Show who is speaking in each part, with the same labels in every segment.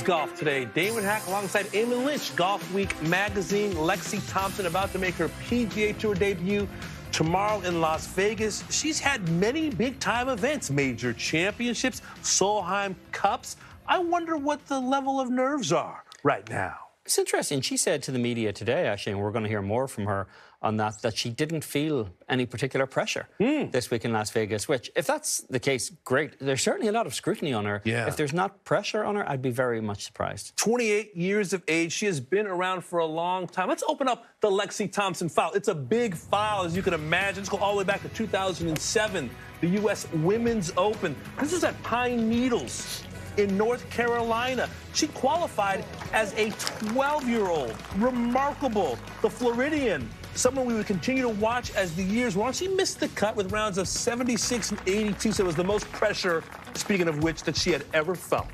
Speaker 1: golf today. Damon Hack alongside Eamon Lynch. Golf Week magazine. Lexi Thompson about to make her PGA Tour debut tomorrow in Las Vegas. She's had many big-time events, major championships, Solheim Cups. I wonder what the level of nerves are right now.
Speaker 2: It's interesting. She said to the media today, actually, and we're going to hear more from her on that she didn't feel any particular pressure this week in Las Vegas, which, if that's the case, great. There's certainly a lot of scrutiny on her.
Speaker 1: Yeah.
Speaker 2: If there's not pressure on her, I'd be very much surprised. 28
Speaker 1: years of age. She has been around for a long time. Let's open up the Lexi Thompson file. It's a big file, as you can imagine. Let's go all the way back to 2007, the U.S. Women's Open. This was at Pine Needles in North Carolina. She qualified as a 12-year-old. Remarkable. The Floridian, someone we would continue to watch as the years went on. She missed the cut with rounds of 76 and 82, so it was the most pressure, speaking of which, that she had ever felt.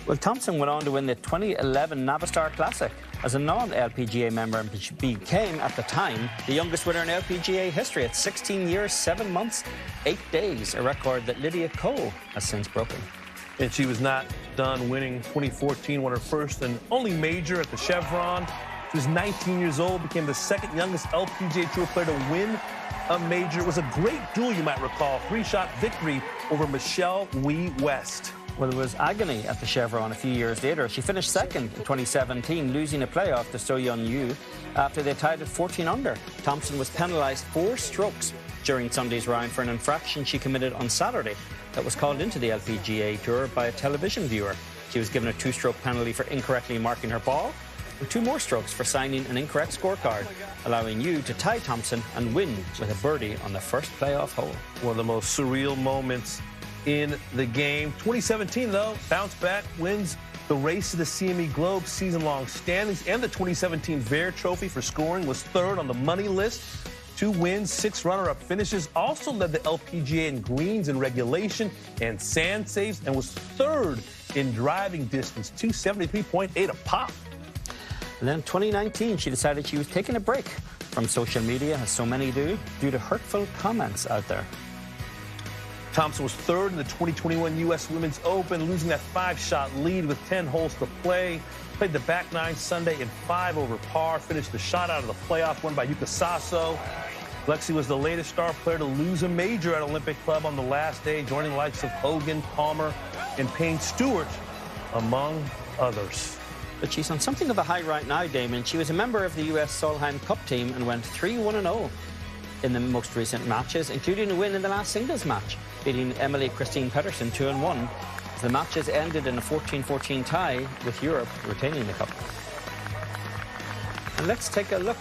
Speaker 2: Well, Thompson went on to win the 2011 Navistar Classic as a non-LPGA member and became, at the time, the youngest winner in LPGA history at 16 years, 7 months, 8 days, a record that Lydia Ko has since broken.
Speaker 1: And she was not done winning. 2014, won her first and only major at the Chevron. She was 19 years old, became the second youngest LPGA Tour player to win a major. It was a great duel, you might recall. 3-shot victory over Michelle Wie West.
Speaker 2: Well, there was agony at the Chevron a few years later. She finished second in 2017, losing a playoff to So-Yeon Yu after they tied at 14 under. Thompson was penalised 4 strokes during Sunday's round for an infraction she committed on Saturday that was called into the LPGA Tour by a television viewer. She was given a 2-stroke penalty for incorrectly marking her ball and 2 more strokes for signing an incorrect scorecard, allowing Yu to tie Thompson and win with a birdie on the first playoff hole.
Speaker 1: One of the most surreal moments in the game. 2017, though, bounce back, wins the race to the CME Globe season-long standings, and the 2017 Vare Trophy for scoring, was third on the money list. 2 wins, 6 runner-up finishes, also led the LPGA in greens in regulation and sand saves, and was third in driving distance, 273.8 a pop.
Speaker 2: And then in 2019, she decided she was taking a break from social media, as so many do, due to hurtful comments out there.
Speaker 1: Thompson was third in the 2021 U.S. Women's Open, losing that 5-shot lead with 10 holes to play. Played the back 9 Sunday in 5 over par, finished the shot out of the playoff, won by Yuka Saso. Lexi was the latest star player to lose a major at Olympic Club on the last day, joining the likes of Hogan, Palmer, and Payne Stewart, among others.
Speaker 2: But she's on something of a high right now, Damon. She was a member of the U.S. Solheim Cup team and went 3-1-0 in the most recent matches, including a win in the last singles match, beating Emily Christine Pedersen 2-1. The matches ended in a 14-14 tie, with Europe retaining the cup. And let's take a look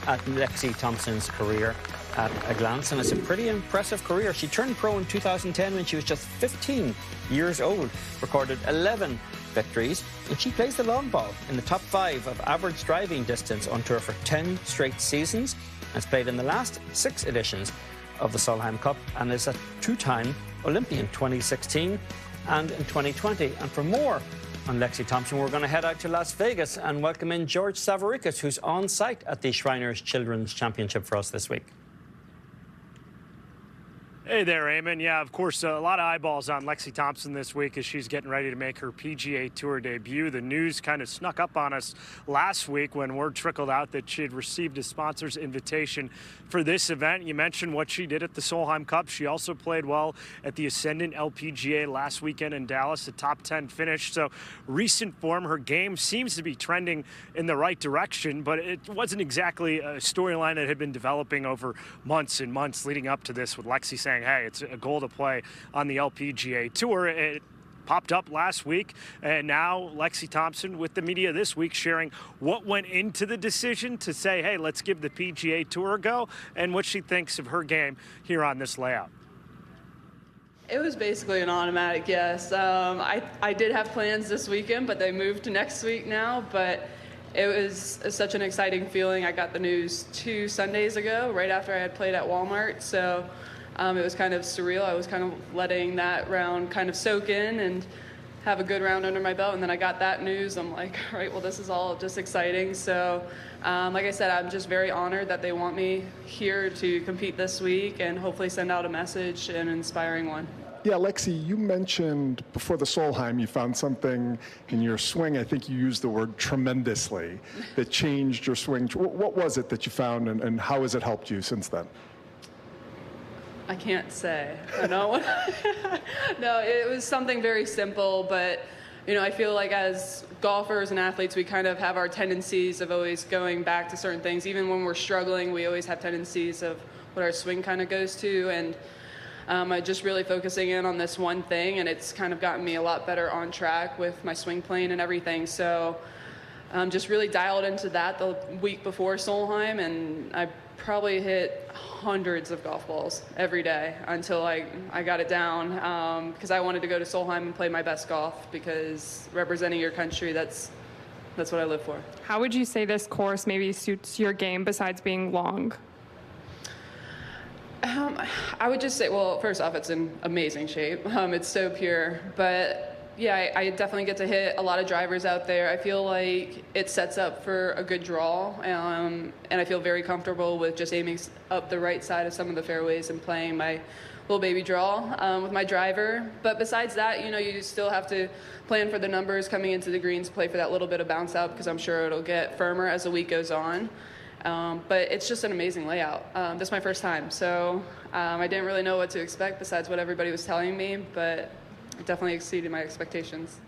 Speaker 2: at Lexi Thompson's career at a glance, and it's a pretty impressive career. She turned pro in 2010 when she was just 15 years old, recorded 11 victories, and she plays the long ball in the top 5 of average driving distance on tour for 10 straight seasons, and has played in the last 6 editions of the Solheim Cup, and is a 2-time Olympian, 2016 and in 2020. And for more on Lexi Thompson, we're going to head out to Las Vegas and welcome in George Savaricas, who's on site at the Shriners Children's Championship for us this week.
Speaker 3: Hey there, Eamon. Yeah, of course, a lot of eyeballs on Lexi Thompson this week as she's getting ready to make her PGA Tour debut. The news kind of snuck up on us last week when word trickled out that she had received a sponsor's invitation for this event. You mentioned what she did at the Solheim Cup. She also played well at the Ascendant LPGA last weekend in Dallas, a top 10 finish. So recent form, her game seems to be trending in the right direction, but it wasn't exactly a storyline that had been developing over months and months leading up to this, with Lexi saying, hey, it's a goal to play on the LPGA Tour. It popped up last week, and now Lexi Thompson with the media this week sharing what went into the decision to say, hey, let's give the PGA Tour a go, and what she thinks of her game here on this layout.
Speaker 4: It was basically an automatic yes. I did have plans this weekend, but they moved to next week now, but it was such an exciting feeling. I got the news 2 Sundays ago, right after I had played at Walmart, so it was kind of surreal. I was kind of letting that round kind of soak in and have a good round under my belt, and then I got that news. I'm like, all right, well, this is all just exciting. So like I said, I'm just very honored that they want me here to compete this week and hopefully send out a message, an inspiring one.
Speaker 5: Yeah, Lexi, you mentioned before the Solheim you found something in your swing, I think you used the word tremendously, that changed your swing. What was it that you found, and how has it helped you since then?
Speaker 4: I can't say. I know. No, it was something very simple, but I feel like as golfers and athletes, we kind of have our tendencies of always going back to certain things. Even when we're struggling, we always have tendencies of what our swing kind of goes to, and I'm just really focusing in on this one thing, and it's kind of gotten me a lot better on track with my swing plane and everything. So just really dialed into that the week before Solheim, and I probably hit hundreds of golf balls every day until I got it down, because I wanted to go to Solheim and play my best golf, because representing your country, that's what I live for.
Speaker 6: How would you say this course maybe suits your game besides being long?
Speaker 4: I would just say, well, first off, it's in amazing shape. It's so pure, but yeah, I definitely get to hit a lot of drivers out there. I feel like it sets up for a good draw, and I feel very comfortable with just aiming up the right side of some of the fairways and playing my little baby draw with my driver. But besides that, you still have to plan for the numbers coming into the greens, play for that little bit of bounce out, because I'm sure it'll get firmer as the week goes on. But it's just an amazing layout. This is my first time, so I didn't really know what to expect besides what everybody was telling me, but it definitely exceeded my expectations.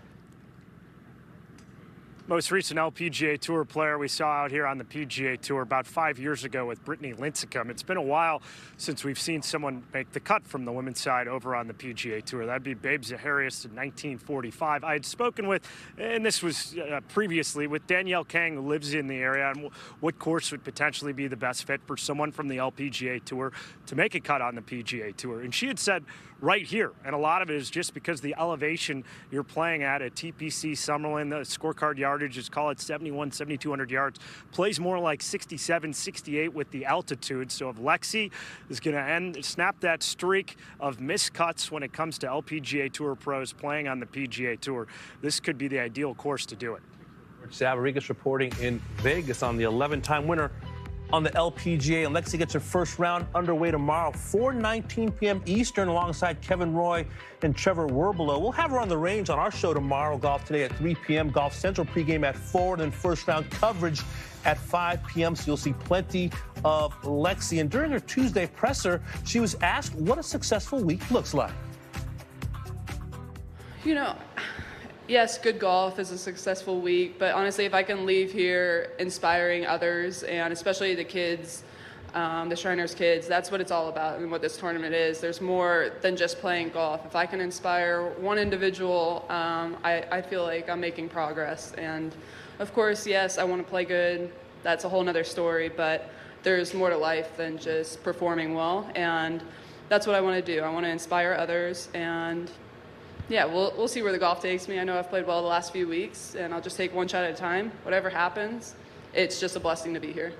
Speaker 3: Most recent LPGA Tour player we saw out here on the PGA Tour about 5 years ago with Brittany Lincecum. It's been a while since we've seen someone make the cut from the women's side over on the PGA Tour. That'd be Babe Zaharias in 1945. I had spoken with, and this was previously, with Danielle Kang, who lives in the area, and what course would potentially be the best fit for someone from the LPGA Tour to make a cut on the PGA Tour. And she had said right here, and a lot of it is just because the elevation you're playing at TPC Summerlin, the scorecard yardage is, call it 71, 7,200 yards, plays more like 67, 68 with the altitude. So if Lexi is going to snap that streak of missed cuts when it comes to LPGA Tour pros playing on the PGA Tour, this could be the ideal course to do it.
Speaker 1: Zaharias reporting in Vegas on the 11-time winner on the LPGA, and Lexi gets her first round underway tomorrow, 4:19 p.m. Eastern, alongside Kevin Roy and Trevor Werbelow. We'll have her on the range on our show tomorrow, Golf Today at 3 p.m., Golf Central pregame at 4, and then first round coverage at 5 p.m., so you'll see plenty of Lexi. And during her Tuesday presser, she was asked what a successful week looks like.
Speaker 4: Yes, good golf is a successful week, but honestly, if I can leave here inspiring others, and especially the kids, the Shriners kids, that's what it's all about and what this tournament is. There's more than just playing golf. If I can inspire one individual, I feel like I'm making progress. And of course, yes, I want to play good. That's a whole nother story, but there's more to life than just performing well, and that's what I want to do. I want to inspire others, and yeah, we'll see where the golf takes me. I know I've played well the last few weeks, and I'll just take one shot at a time. Whatever happens, it's just a blessing to be here.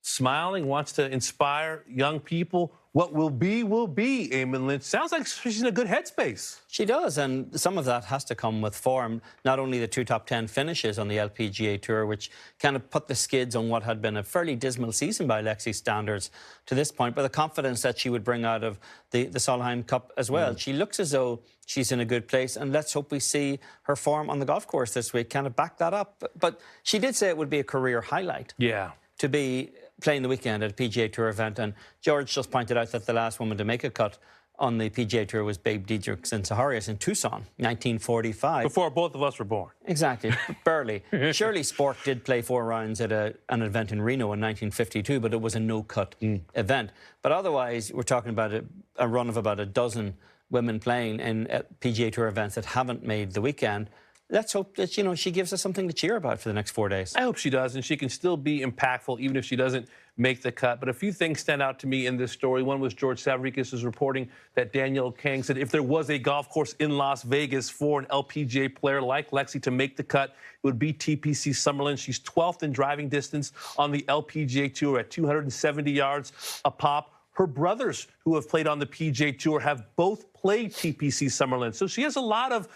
Speaker 1: Smiling, wants to inspire young people. What will be, Eamon Lynch. Sounds like she's in a good headspace.
Speaker 2: She does, and some of that has to come with form. Not only the 2 top 10 finishes on the LPGA Tour, which kind of put the skids on what had been a fairly dismal season by Lexi standards to this point, but the confidence that she would bring out of the Solheim Cup as well. She looks as though she's in a good place, and let's hope we see her form on the golf course this week kind of back that up. But she did say it would be a career highlight. Yeah. To be playing the weekend at a PGA Tour event, and George just pointed out that the last woman to make a cut on the PGA Tour was Babe Zaharias in Tucson, 1945.
Speaker 1: Before both of us were born.
Speaker 2: Exactly, barely. Shirley Sport did play 4 rounds at an event in Reno in 1952, but it was a no-cut event. But otherwise, we're talking about a run of about a dozen women playing in PGA Tour events that haven't made the weekend. Let's hope that, she gives us something to cheer about for the next 4 days.
Speaker 1: I hope she does, and she can still be impactful even if she doesn't make the cut. But a few things stand out to me in this story. One was George Zaharias' reporting that Danielle Kang said if there was a golf course in Las Vegas for an LPGA player like Lexi to make the cut, it would be TPC Summerlin. She's 12th in driving distance on the LPGA Tour at 270 yards a pop. Her brothers, who have played on the PGA Tour, have both played TPC Summerlin. So she has a lot of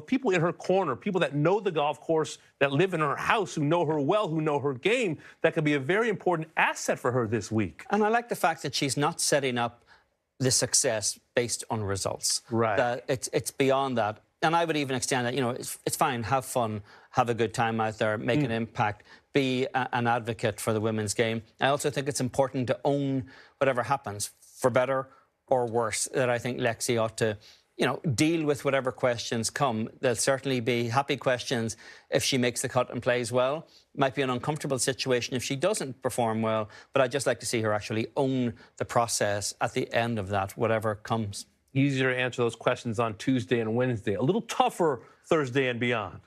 Speaker 1: people in her corner, people that know the golf course, that live in her house, who know her well, who know her game, that could be a very important asset for her this week.
Speaker 2: And I like the fact that she's not setting up the success based on results.
Speaker 1: Right.
Speaker 2: That it's beyond that. And I would even extend that, you know, it's fine, have fun, have a good time out there, make an impact, be an advocate for the women's game. I also think it's important to own whatever happens, for better or worse, that I think Lexi ought to, you know, deal with whatever questions come. There'll certainly be happy questions if she makes the cut and plays well. Might be an uncomfortable situation if she doesn't perform well, but I'd just like to see her actually own the process at the end of that, whatever comes.
Speaker 1: Easier to answer those questions on Tuesday and Wednesday. A little tougher Thursday and beyond.